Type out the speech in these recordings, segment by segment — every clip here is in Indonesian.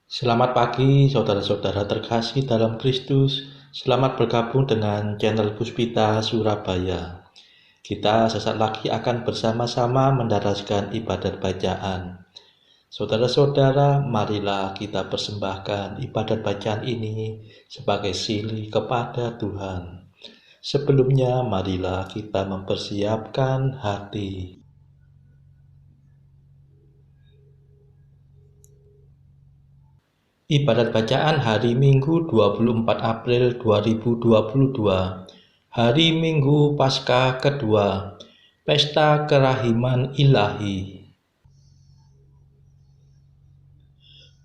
Selamat pagi, saudara-saudara terkasih dalam Kristus. Selamat bergabung dengan channel Puspita Surabaya. Kita sesaat lagi akan bersama-sama mendaraskan ibadat bacaan. Saudara-saudara, marilah kita persembahkan ibadat bacaan ini sebagai sili kepada Tuhan. Sebelumnya, marilah kita mempersiapkan hati. Ibadat bacaan hari Minggu 24 April 2022. Hari Minggu Paskah kedua, Pesta Kerahiman Ilahi.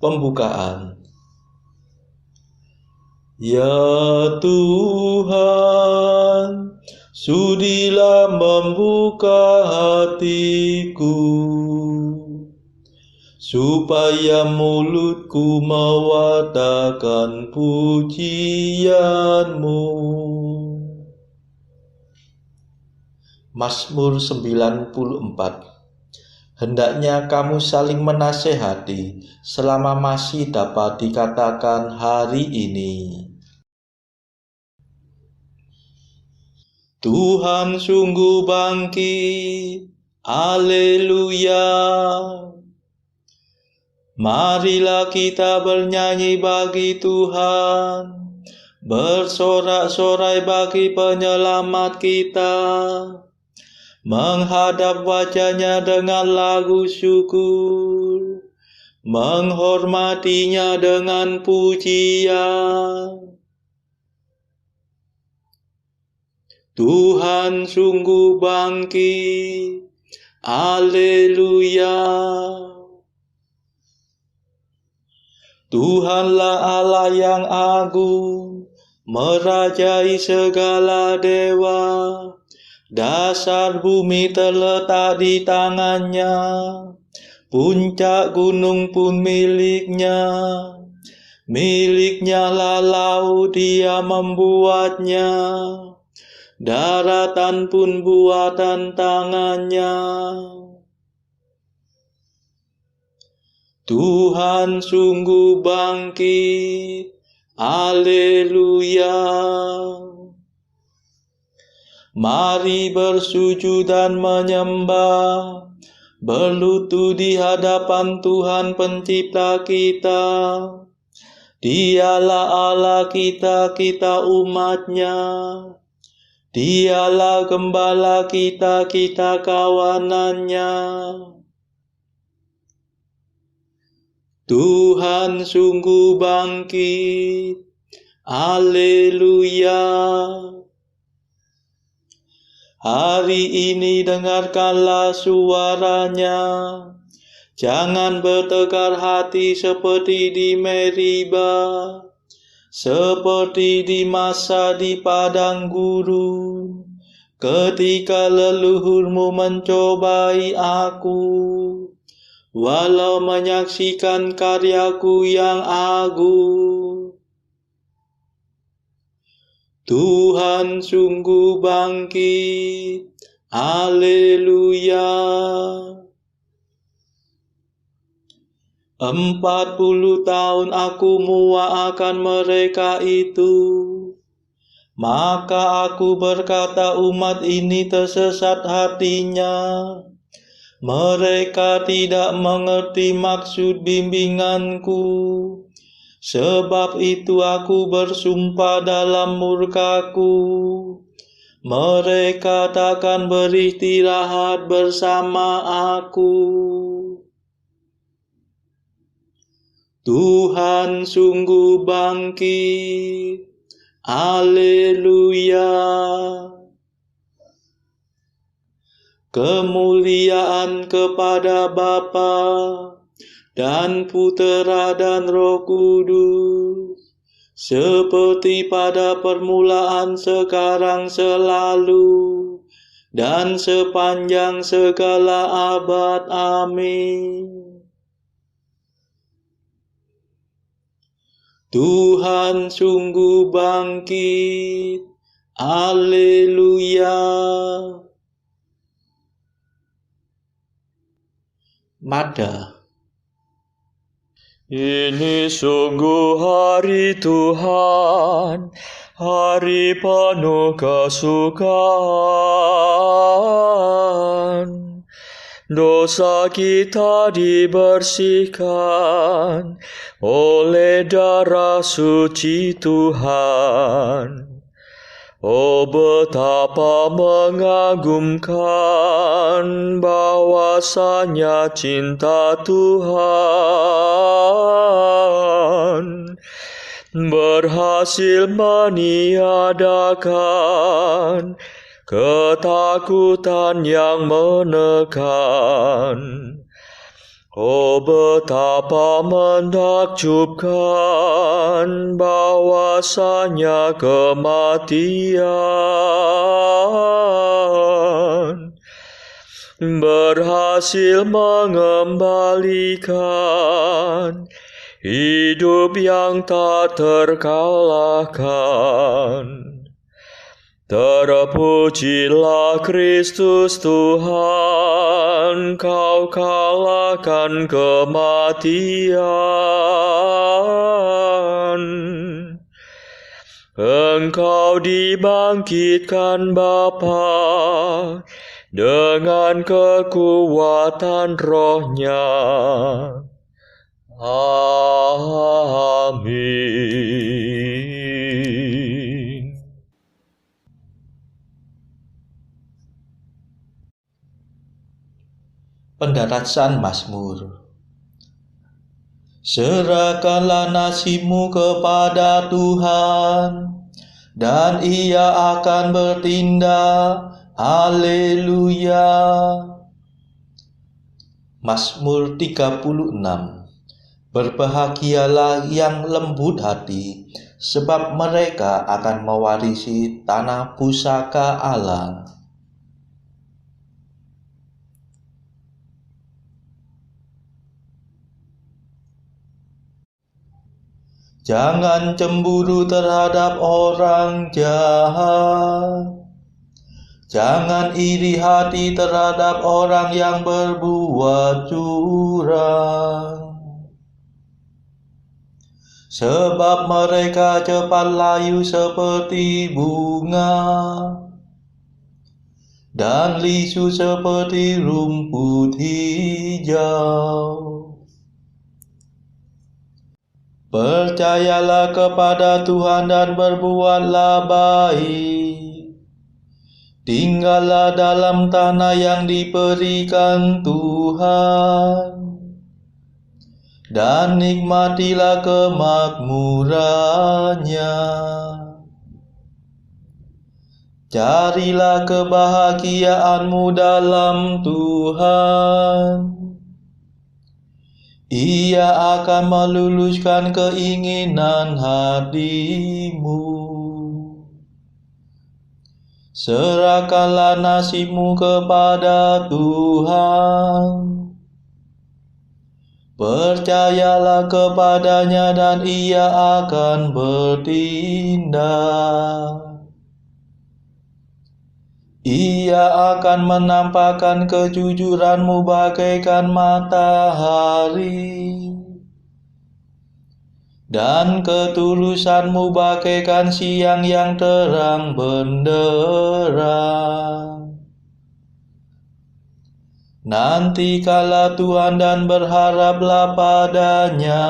Pembukaan. Ya Tuhan, sudilah membuka hatiku, supaya mulutku mewartakan pujian-Mu. Mazmur 94. Hendaknya kamu saling menasehati selama masih dapat dikatakan hari ini. Tuhan sungguh bangkit, haleluya. Marilah kita bernyanyi bagi Tuhan, bersorak-sorai bagi penyelamat kita, menghadap wajah-Nya dengan lagu syukur, menghormatinya dengan pujian. Tuhan sungguh bangkit, haleluya. Tuhanlah Allah yang agung, merajai segala dewa. Dasar bumi terletak di tangan-Nya, puncak gunung pun milik-Nya. Milik-Nya lah laut, Dia membuatnya, daratan pun buatan tangan-Nya. Tuhan sungguh bangkit, haleluya. Mari bersujud dan menyembah, berlutut di hadapan Tuhan pencipta kita. Dialah Allah kita, kita umat-Nya. Dialah gembala kita, kita kawanan-Nya. Tuhan sungguh bangkit, haleluya. Hari ini dengarkanlah suara-Nya, jangan bertegar hati seperti di Meriba, seperti di masa di padang gurun, ketika leluhurmu mencobai aku, walau menyaksikan karyaku yang agung. Tuhan sungguh bangkit, haleluya. 40 tahun aku muak akan mereka itu. Maka aku berkata, umat ini tersesat hatinya. Mereka tidak mengerti maksud bimbinganku. Sebab itu aku bersumpah dalam murkaku, mereka takkan beristirahat bersama aku. Tuhan sungguh bangkit, haleluya. Kemuliaan kepada Bapa dan Putera dan Roh Kudus, seperti pada permulaan, sekarang, selalu, dan sepanjang segala abad. Amin. Tuhan sungguh bangkit, haleluya. Mada. Ini sungguh hari Tuhan, hari penuh kesukaan. Dosa kita dibersihkan oleh darah suci Tuhan. Oh, betapa mengagumkan bahwasanya cinta Tuhan berhasil meniadakan ketakutan yang menekan. Oh, betapa menakjubkan bahwasanya kematian berhasil mengembalikan hidup yang tak terkalahkan. Terpujilah Kristus Tuhan, Kau kalahkan kematian. Engkau dibangkitkan Bapa dengan kekuatan Roh-Nya. Amin. Pendaratan Mazmur. Serahkanlah nasibmu kepada Tuhan, dan Ia akan bertindak. Haleluya. Mazmur 36. Berbahagialah yang lembut hati, sebab mereka akan mewarisi tanah pusaka Allah. Jangan cemburu terhadap orang jahat. Jangan iri hati terhadap orang yang berbuat curang. Sebab mereka cepat layu seperti bunga, dan lisu seperti rumput hijau. Percayalah kepada Tuhan dan berbuatlah baik. Tinggallah dalam tanah yang diberikan Tuhan, dan nikmatilah kemakmurannya. Carilah kebahagiaanmu dalam Tuhan. Ia akan meluluskan keinginan hatimu. Serahkanlah nasibmu kepada Tuhan. Percayalah kepadanya dan Ia akan bertindak. Ia akan menampakkan kejujuranmu bagaikan matahari, dan ketulusanmu bagaikan siang yang terang benderang. Nantikanlah Tuhan dan berharaplah padanya.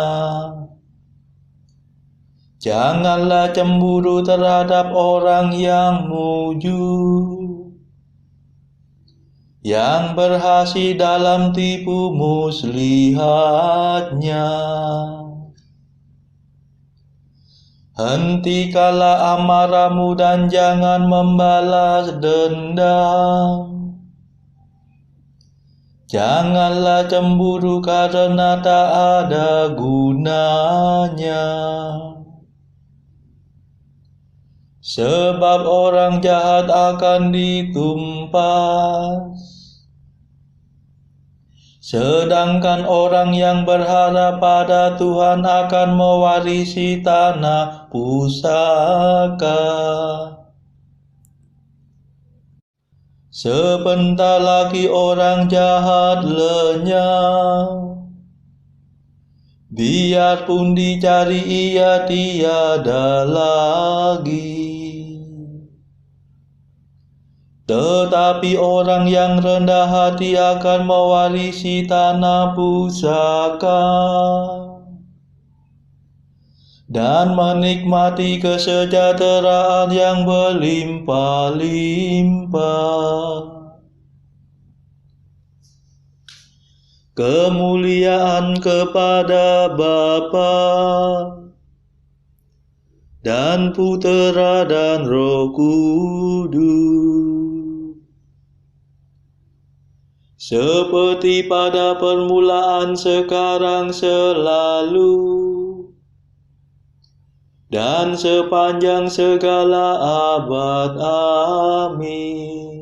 Janganlah cemburu terhadap orang yang mujur, yang berhasil dalam tipu muslihatnya. Hentikanlah amarahmu dan jangan membalas dendam. Janganlah cemburu karena tak ada gunanya. Sebab orang jahat akan ditumpas, sedangkan orang yang berharap pada Tuhan akan mewarisi tanah pusaka. Sebentar lagi orang jahat lenyap, biarpun dicari ia tiada lagi. Tetapi orang yang rendah hati akan mewarisi tanah pusaka dan menikmati kesejahteraan yang berlimpah-limpah. Kemuliaan kepada Bapa dan Putera dan Roh Kudus, seperti pada permulaan, sekarang, selalu, dan sepanjang segala abad. Amin.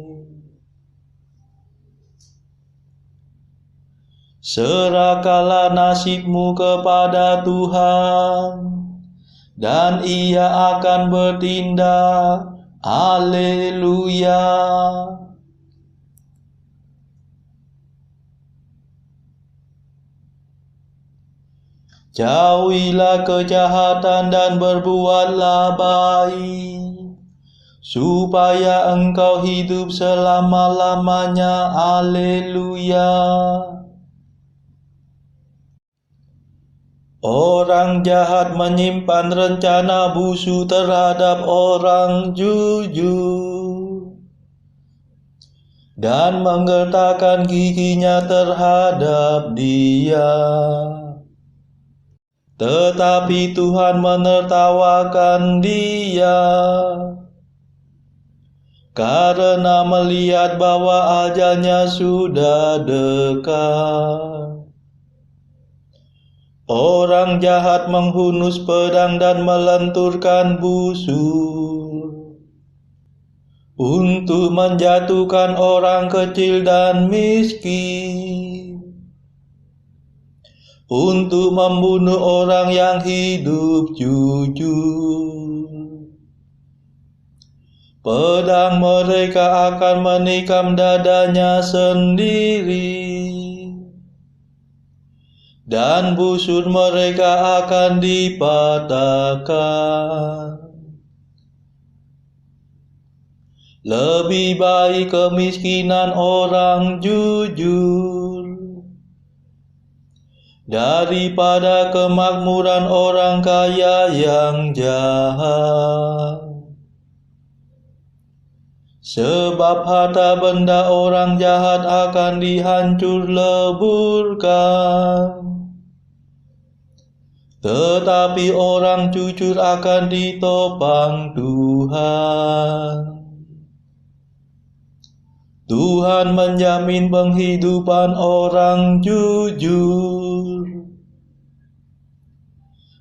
Serahkanlah nasibmu kepada Tuhan, dan Ia akan bertindak. Haleluya. Jauhilah kejahatan dan berbuatlah baik, supaya engkau hidup selama-lamanya. Haleluya. Orang jahat menyimpan rencana busuk terhadap orang jujur dan menggertakkan giginya terhadap dia. Tetapi Tuhan menertawakan dia, karena melihat bahwa ajalnya sudah dekat. Orang jahat menghunus pedang dan melenturkan busur untuk menjatuhkan orang kecil dan miskin, untuk membunuh orang yang hidup jujur. Pedang mereka akan menikam dadanya sendiri, dan busur mereka akan dipatahkan. Lebih baik kemiskinan orang jujur daripada kemakmuran orang kaya yang jahat. Sebab harta benda orang jahat akan dihancur leburkan, tetapi orang jujur akan ditopang Tuhan. Tuhan menjamin penghidupan orang jujur.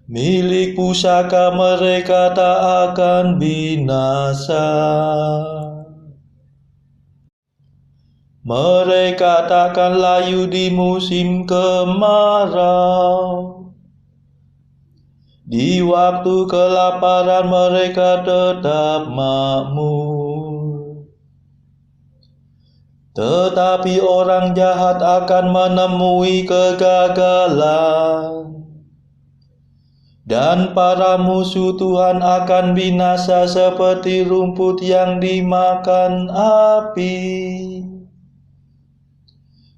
Milik pusaka mereka tak akan binasa. Mereka takkan layu di musim kemarau. Di waktu kelaparan mereka tetap makmur. Tetapi orang jahat akan menemui kegagalan, dan para musuh Tuhan akan binasa seperti rumput yang dimakan api.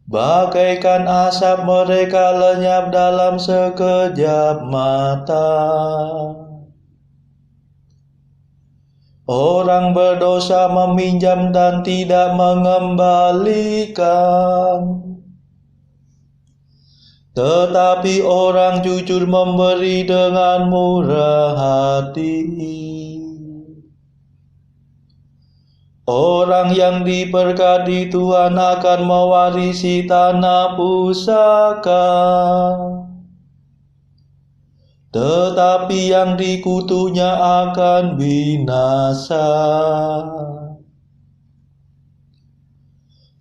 Bagaikan asap mereka lenyap dalam sekejap mata. Orang berdosa meminjam dan tidak mengembalikan, tetapi orang jujur memberi dengan murah hati. Orang yang diberkati Tuhan akan mewarisi tanah pusaka, tetapi yang dikutunya akan binasa.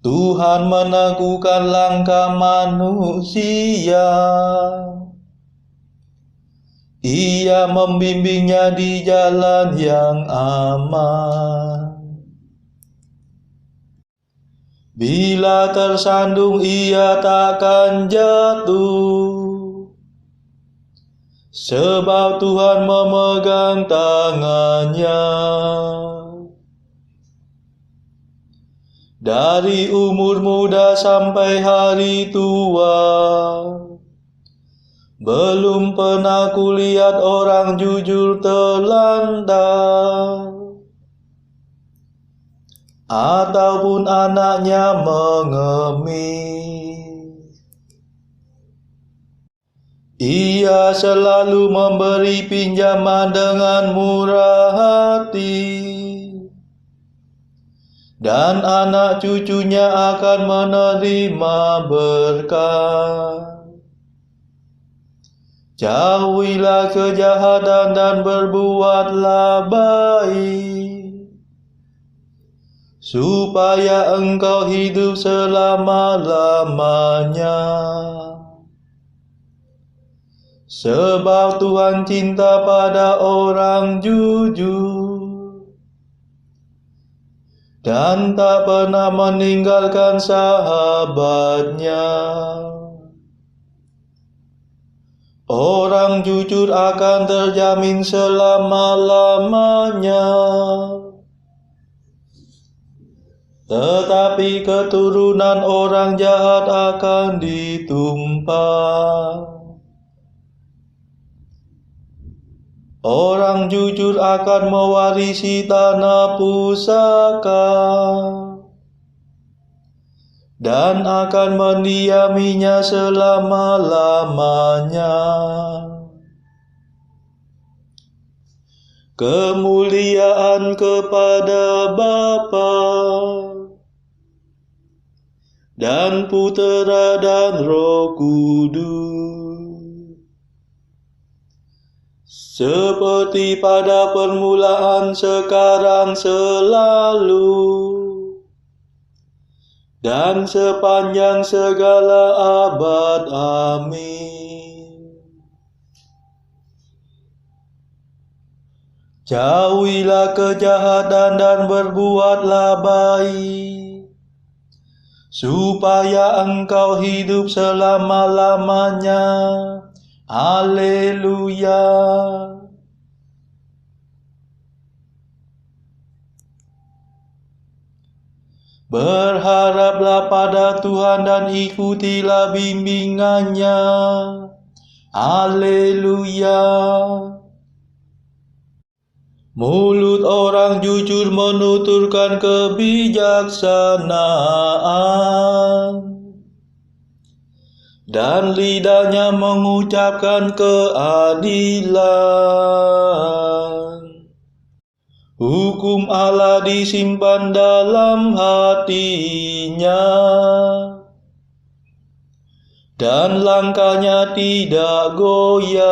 Tuhan meneguhkan langkah manusia, Ia membimbingnya di jalan yang aman. Bila tersandung ia takkan jatuh, sebab Tuhan memegang tangannya. Dari umur muda sampai hari tua, belum pernah kulihat orang jujur terlantar, ataupun anaknya mengemis. Ia selalu memberi pinjaman dengan murah hati, dan anak cucunya akan menerima berkat. Jauhilah kejahatan dan berbuatlah baik, supaya engkau hidup selama-lamanya. Sebab Tuhan cinta pada orang jujur, dan tak pernah meninggalkan sahabatnya. Orang jujur akan terjamin selama-lamanya, tetapi keturunan orang jahat akan ditumpah. Orang jujur akan mewarisi tanah pusaka, dan akan mendiaminya selama-lamanya. Kemuliaan kepada Bapa dan Putera dan Roh Kudus, seperti pada permulaan, sekarang, selalu, dan sepanjang segala abad. Amin. Jauhilah kejahatan dan berbuatlah baik, supaya engkau hidup selama-lamanya. Haleluya. Berharaplah pada Tuhan dan ikutilah bimbingannya. Haleluya. Mulut orang jujur menuturkan kebijaksanaan, dan lidahnya mengucapkan keadilan. Hukum Allah disimpan dalam hatinya, dan langkahnya tidak goyah.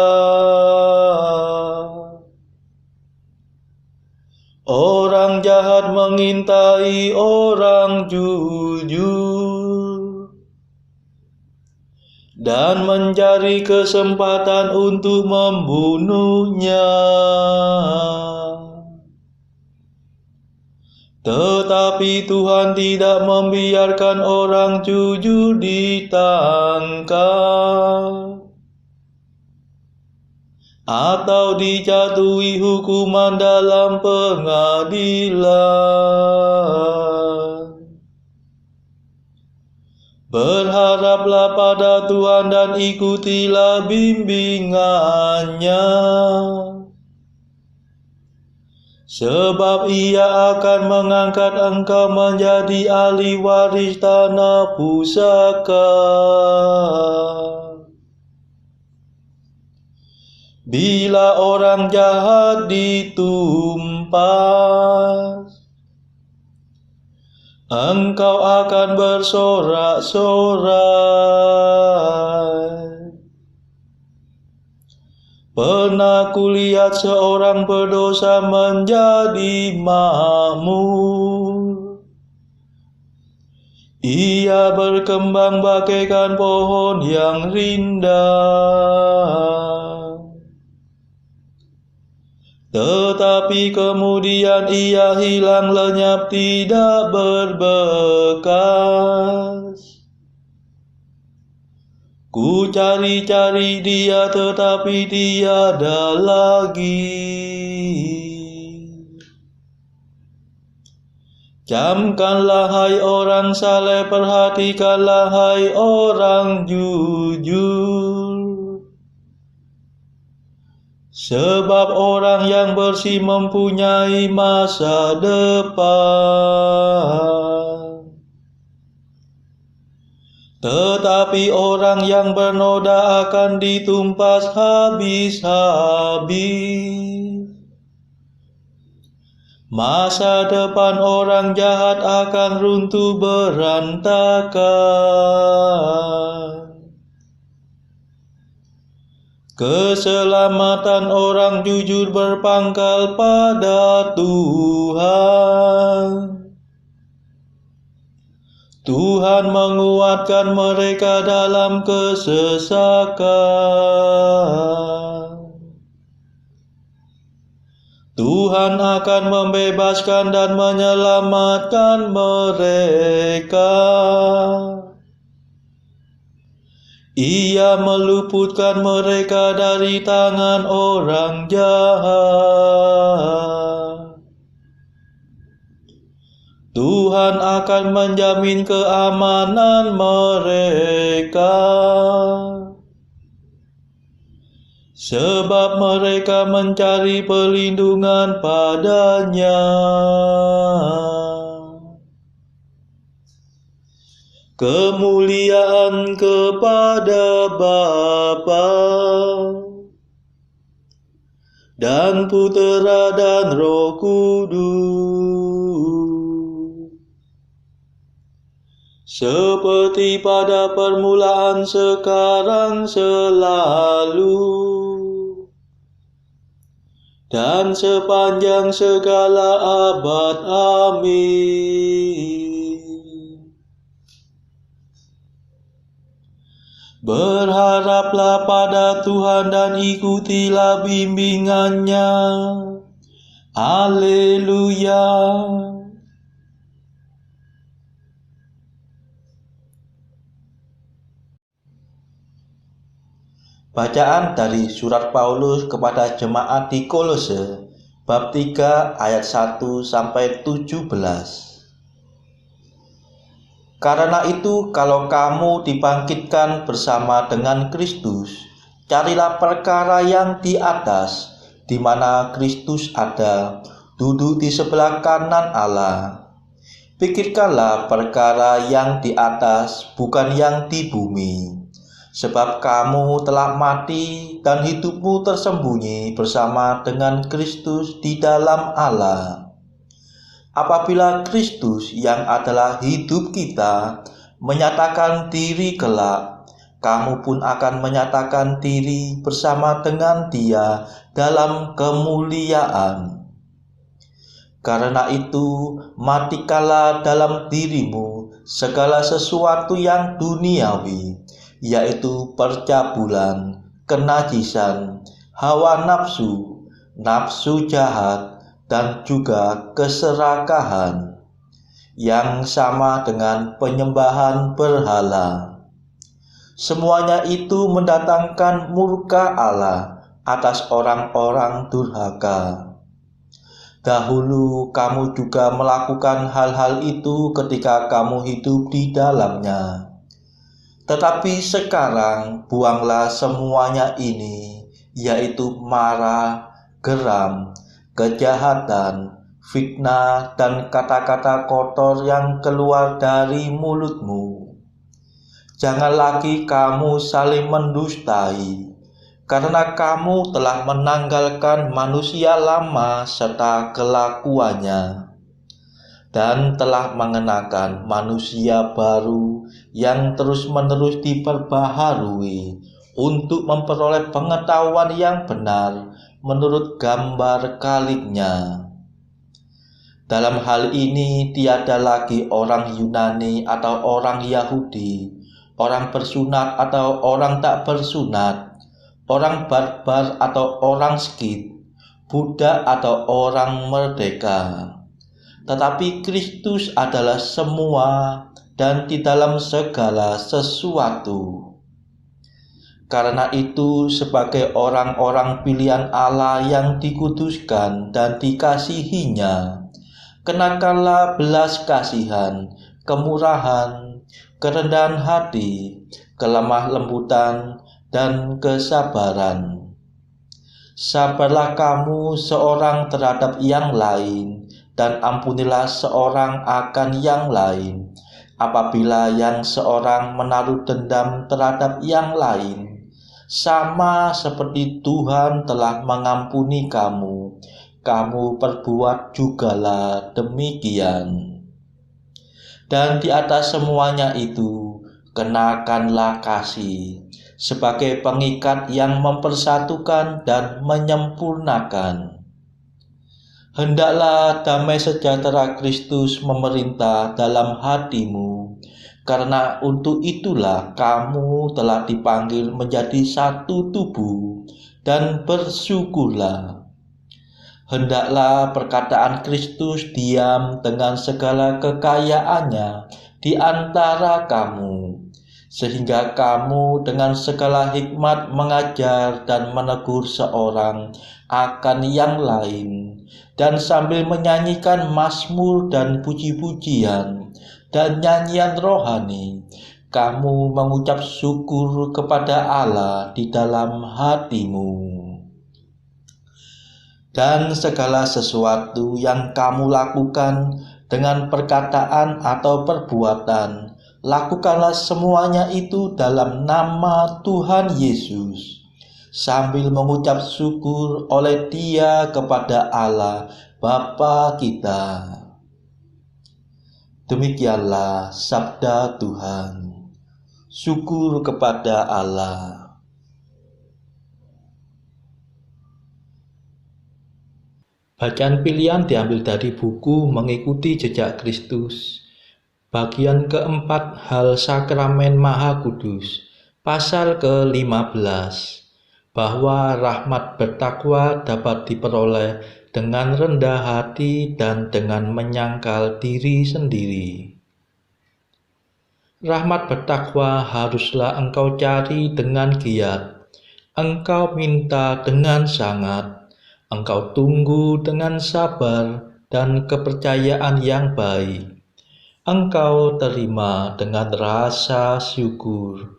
Orang jahat mengintai orang jujur, dan mencari kesempatan untuk membunuhnya. Tetapi Tuhan tidak membiarkan orang jujur ditangkap, atau dijatuhi hukuman dalam pengadilan. Berharaplah pada Tuhan dan ikutilah bimbingannya, sebab Ia akan mengangkat engkau menjadi ahli waris tanah pusaka. Bila orang jahat ditumpas, engkau akan bersorak-sorai. Pernah kulihat seorang berdosa menjadi makmur. Ia berkembang bagaikan pohon yang rindang. Tetapi kemudian ia hilang lenyap, tidak berbekas. Ku cari-cari dia tetapi tiada lagi. Camkanlah hai orang saleh, perhatikanlah hai orang jujur. Sebab orang yang bersih mempunyai masa depan. Tetapi orang yang bernoda akan ditumpas habis-habis. Masa depan orang jahat akan runtuh berantakan. Keselamatan orang jujur berpangkal pada Tuhan. Tuhan menguatkan mereka dalam kesesakan. Tuhan akan membebaskan dan menyelamatkan mereka. Ia meluputkan mereka dari tangan orang jahat. Tuhan akan menjamin keamanan mereka. Sebab mereka mencari perlindungan padanya. Kemuliaan kepada Bapa dan Putera dan Roh Kudus, seperti pada permulaan, sekarang, selalu, dan sepanjang segala abad. Amin. Berharaplah pada Tuhan dan ikutilah bimbingannya. Haleluya. Bacaan dari surat Paulus kepada jemaat di Kolose, bab 3 ayat 1 sampai 17. Karena itu, kalau kamu dibangkitkan bersama dengan Kristus, carilah perkara yang di atas, di mana Kristus ada, duduk di sebelah kanan Allah. Pikirkanlah perkara yang di atas, bukan yang di bumi. Sebab kamu telah mati dan hidupmu tersembunyi bersama dengan Kristus di dalam Allah. Apabila Kristus yang adalah hidup kita menyatakan diri kelak, kamu pun akan menyatakan diri bersama dengan Dia dalam kemuliaan. Karena itu, matikanlah dalam dirimu segala sesuatu yang duniawi, yaitu percabulan, kenajisan, hawa nafsu, nafsu jahat, dan juga keserakahan, yang sama dengan penyembahan berhala. Semuanya itu mendatangkan murka Allah atas orang-orang durhaka. Dahulu kamu juga melakukan hal-hal itu ketika kamu hidup di dalamnya. Tetapi sekarang buanglah semuanya ini, yaitu marah, geram, kejahatan, fitnah, dan kata-kata kotor yang keluar dari mulutmu. Jangan lagi kamu saling mendustai, karena kamu telah menanggalkan manusia lama serta kelakuannya, dan telah mengenakan manusia baru yang terus-menerus diperbaharui untuk memperoleh pengetahuan yang benar menurut gambar kaliknya. Dalam hal ini tiada lagi orang Yunani atau orang Yahudi, orang bersunat atau orang tak bersunat, orang barbar atau orang skit, budak atau orang merdeka. Tetapi Kristus adalah semua dan di dalam segala sesuatu. Karena itu, sebagai orang-orang pilihan Allah yang dikuduskan dan dikasihinya, kenakanlah belas kasihan, kemurahan, kerendahan hati, kelemah lembutan, dan kesabaran. Sabarlah kamu seorang terhadap yang lain, dan ampunilah seorang akan yang lain, apabila yang seorang menaruh dendam terhadap yang lain, sama seperti Tuhan telah mengampuni kamu, kamu perbuat jugalah demikian. Dan di atas semuanya itu, kenakanlah kasih, sebagai pengikat yang mempersatukan dan menyempurnakan. Hendaklah damai sejahtera Kristus memerintah dalam hatimu, karena untuk itulah kamu telah dipanggil menjadi satu tubuh, dan bersyukurlah. Hendaklah perkataan Kristus diam dengan segala kekayaannya di antara kamu, sehingga kamu dengan segala hikmat mengajar dan menegur seorang akan yang lain, dan sambil menyanyikan mazmur dan puji-pujian dan nyanyian rohani, kamu mengucap syukur kepada Allah di dalam hatimu. Dan segala sesuatu yang kamu lakukan dengan perkataan atau perbuatan, lakukanlah semuanya itu dalam nama Tuhan Yesus, sambil mengucap syukur oleh Dia kepada Allah Bapa kita. Demikianlah sabda Tuhan. Syukur kepada Allah. Bacaan pilihan diambil dari buku Mengikuti Jejak Kristus. Bagian keempat, Hal Sakramen Maha Kudus. Pasal ke-15. Bahwa rahmat bertakwa dapat diperoleh dengan rendah hati dan dengan menyangkal diri sendiri. Rahmat bertakwa haruslah engkau cari dengan giat. Engkau minta dengan sangat. Engkau tunggu dengan sabar dan kepercayaan yang baik. Engkau terima dengan rasa syukur.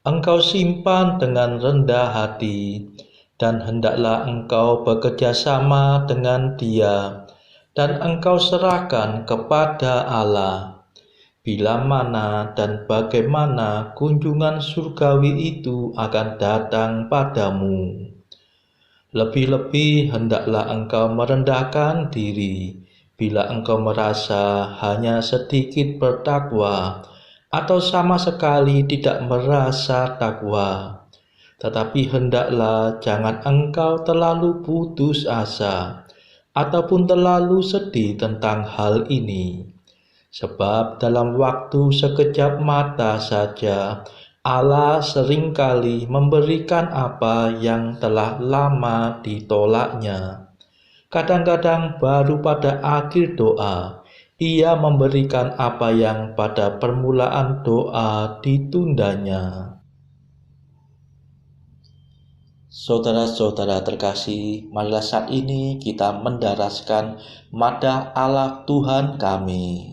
Engkau simpan dengan rendah hati, dan hendaklah engkau bekerja sama dengan Dia, dan engkau serahkan kepada Allah. Bila mana dan bagaimana kunjungan surgawi itu akan datang padamu. Lebih-lebih hendaklah engkau merendahkan diri, bila engkau merasa hanya sedikit bertakwa, atau sama sekali tidak merasa takwa. Tetapi hendaklah jangan engkau terlalu putus asa, ataupun terlalu sedih tentang hal ini. Sebab dalam waktu sekejap mata saja, Allah seringkali memberikan apa yang telah lama ditolaknya. Kadang-kadang baru pada akhir doa, Ia memberikan apa yang pada permulaan doa ditundanya. Saudara-saudara terkasih, marilah saat ini kita mendaraskan madah Allah Tuhan kami.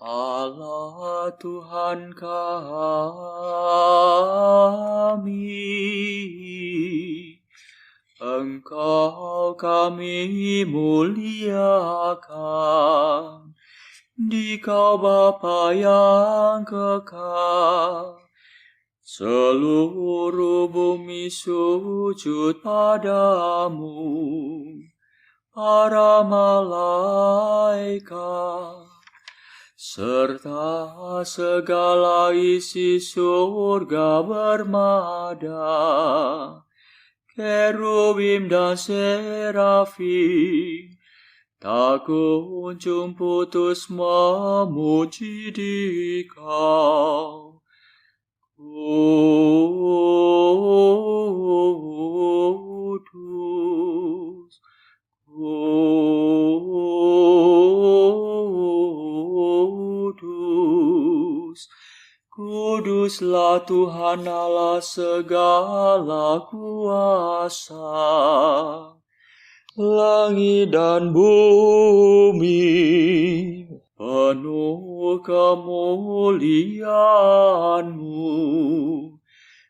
Allah Tuhan kami, Engkau kami muliakan, Dikau Bapa yang kekal. Seluruh bumi sujud padamu, para malaikat, serta segala isi surga bermada, kerubim dan serafim, tak kunjung putus memuji Dikau. Kudus, Kudus, Kuduslah Tuhan Allah segala kuasa. Langit dan bumi Penuh kemuliaan-Mu,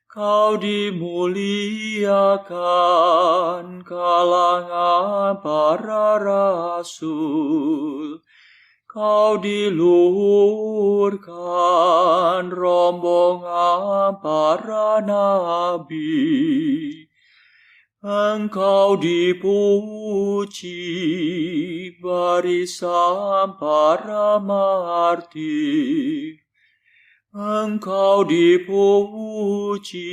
Kau dimuliakan kalangan para rasul, Kau diluhurkan rombongan para nabi. Engkau dipuji barisan para martir. Engkau dipuji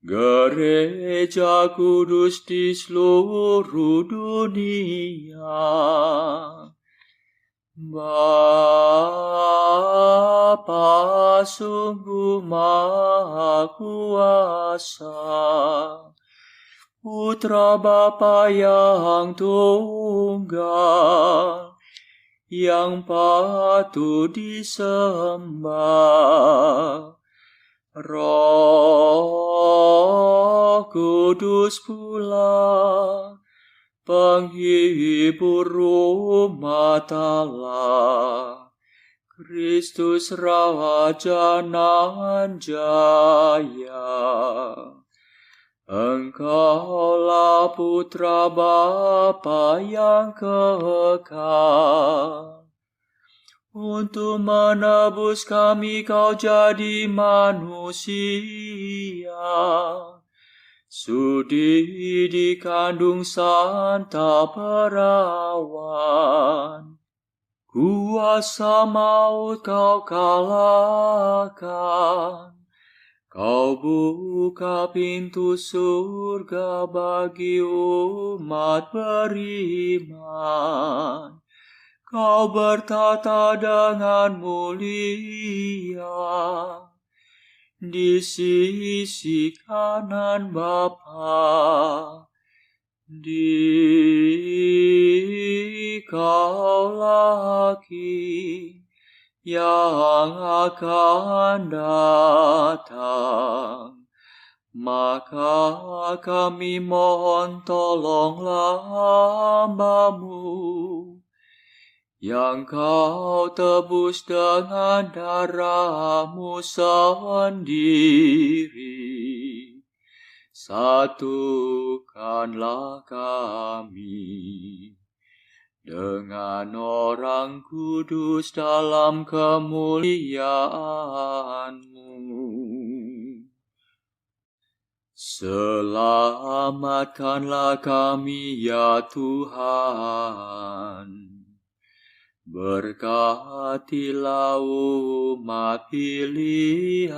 gereja kudus di seluruh dunia. Bapa sungguh Maha Kuasa, Putra Bapa yang tunggal, yang patut disembah. Roh Kudus pula, penghibur umat Allah, Kristus Raja nan jaya. Engkaulah Putra Bapa yang kekal. Untuk menebus kami Kau jadi manusia. Sudi dikandung Santa Perawan. Kuasa maut Kau kalahkan. Kau buka pintu surga bagi umat beriman. Kau bertata dengan mulia di sisi kanan Bapa. Dikaulah King yang akan datang, maka kami mohon tolonglah hamba-Mu, yang Kau tebus dengan darah-Mu sendiri. Satukanlah kami dengan orang kudus dalam kemuliaan-Mu. Selamatkanlah kami ya Tuhan. Berkatilah umat pilihan-Mu.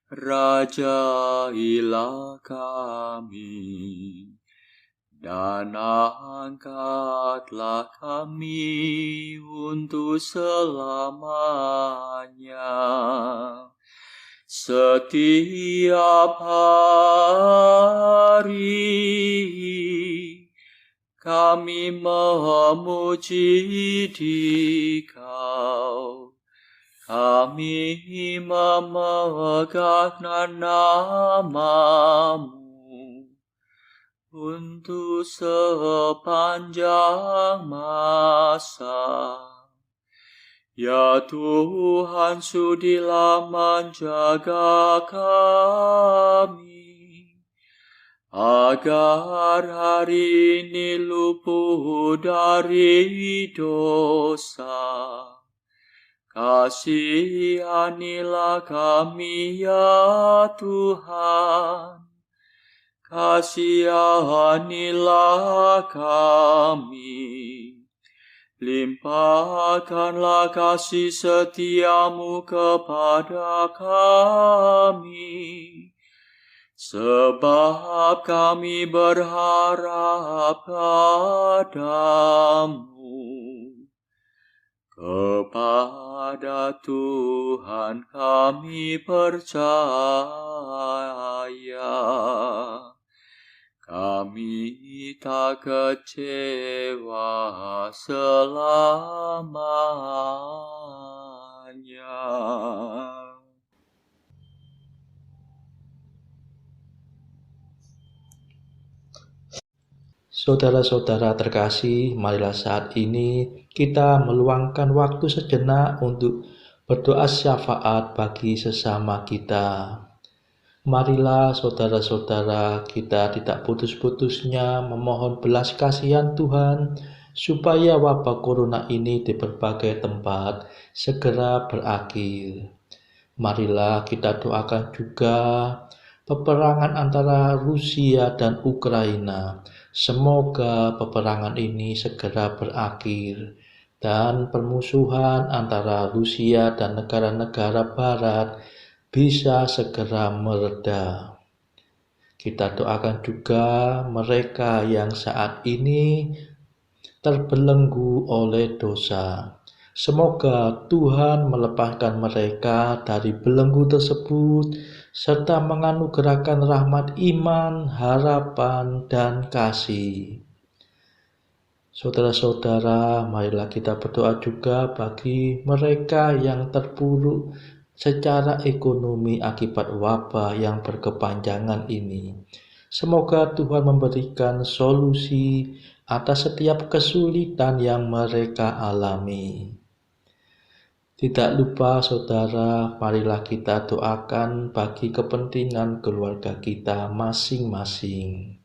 Rajailah kami. Dan angkatlah kami untuk selamanya. Setiap hari kami memuji Dikau. Kami memegang nama-Mu untuk sepanjang masa. Ya Tuhan, sudilah menjaga kami, agar hari ini luput dari dosa. Kasihanilah kami ya Tuhan. Kasihanilah kami, limpahkanlah kasih setia-Mu kepada kami, sebab kami berharap padamu. Kepada Tuhan kami percaya. Kami tak kecewa selamanya. Saudara-saudara terkasih, marilah saat ini kita meluangkan waktu sejenak untuk berdoa syafaat bagi sesama kita. Marilah saudara-saudara kita tidak putus-putusnya memohon belas kasihan Tuhan supaya wabah corona ini di berbagai tempat segera berakhir. Marilah kita doakan juga peperangan antara Rusia dan Ukraina. Semoga peperangan ini segera berakhir dan permusuhan antara Rusia dan negara-negara barat bisa segera mereda. Kita doakan juga mereka yang saat ini terbelenggu oleh dosa. Semoga Tuhan melepaskan mereka dari belenggu tersebut serta menganugerahkan rahmat iman, harapan, dan kasih. Saudara-saudara, marilah kita berdoa juga bagi mereka yang terpuruk secara ekonomi akibat wabah yang berkepanjangan ini. Semoga Tuhan memberikan solusi atas setiap kesulitan yang mereka alami. Tidak lupa saudara, marilah kita doakan bagi kepentingan keluarga kita masing-masing.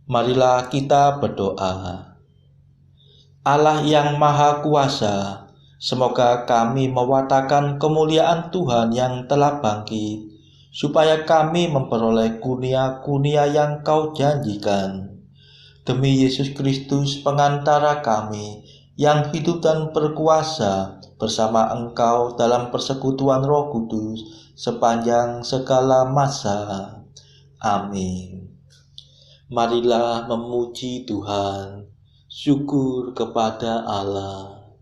Marilah kita berdoa. Allah yang Maha Kuasa, semoga kami mewartakan kemuliaan Tuhan yang telah bangkit, supaya kami memperoleh kurnia-kurnia yang Kau janjikan. Demi Yesus Kristus pengantara kami, yang hidup dan berkuasa bersama Engkau dalam persekutuan Roh Kudus sepanjang segala masa. Amin. Marilah memuji Tuhan. Syukur kepada Allah.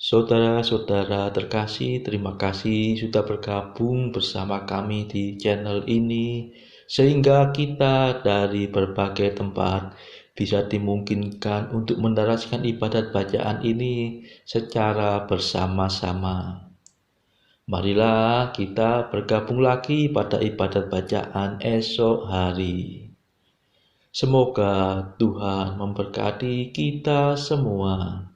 Saudara-saudara terkasih, terima kasih sudah bergabung bersama kami di channel ini, sehingga kita dari berbagai tempat bisa dimungkinkan untuk meneruskan ibadat bacaan ini secara bersama-sama. Marilah kita bergabung lagi pada ibadat bacaan esok hari. Semoga Tuhan memberkati kita semua.